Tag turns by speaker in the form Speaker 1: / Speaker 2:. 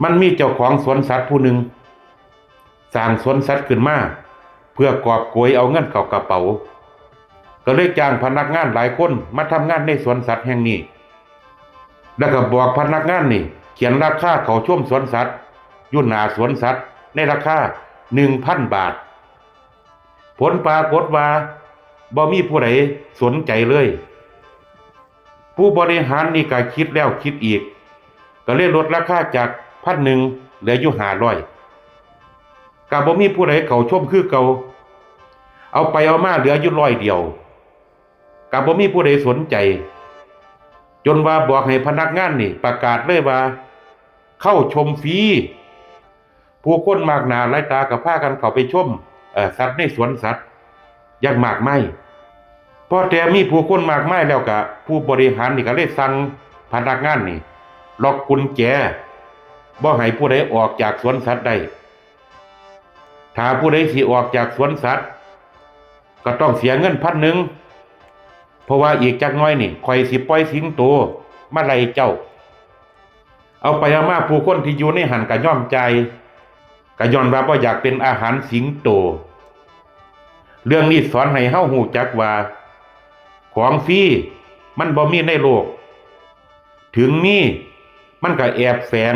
Speaker 1: มันมีเจ้าของสวนสัตว์ผู้หนึ่งสร้างสวนสัตว์ขึ้นมาเพื่อกอบโกยเอาเงินเข้ากระเป๋าก็เลยจ้างพนักงานหลายคนมาทำงานในสวนสัตว์แห่งนี้แล้วก็บอกพนักงานนี่เขียนราคาเข้าชมสวนสัตว์อยู่หน้าสวนสัตว์ในราคา 1,000 บาทผลปรากฏว่าบ่มีผู้ใดสนใจเลยผู้บริหารนี่ก็คิดแล้วคิดอีกก็เลยลดราคาจาก1,000เหลืออยู่500ก็บ่มีผู้ใดเข้าชมคือเก่าเอาไปเอามาเหลืออยู่100เดียวก็บ่มีผู้ใดสนใจจนว่าบอกให้พนักงานนี่ประกาศเลยว่าเข้าชมฟรีผู้คนมากหน้าหลายตาก็พากันเข้าไปชมสัตว์ในสวนสัตว์อย่างมากมายพอแต่มีผู้คนมากมายแล้วก็ผู้บริหารนี่ก็เลยสั่งพนักงานนี่ล็อกกุญแจบ่ให้ผู้ใดออกจากสวนสัตว์ได้ถ้าผู้ใดสิออกจากสวนสัตว์ก็ต้องเสียเงิน1,000เพราะว่าอีกจักหน่อยนี่ข่อยสิปล่อยสิงโตมาไล่เจ้าเอาไปเอามาผู้คนที่อยู่ในหันก็ยอมใจก็ย้อนว่าบ่อยากเป็นอาหารสิงโตเรื่องนี้สอนให้เฮาฮู้จักว่าของฟรีมันบ่มีในโลกถึงมีมันก็แอบแฝง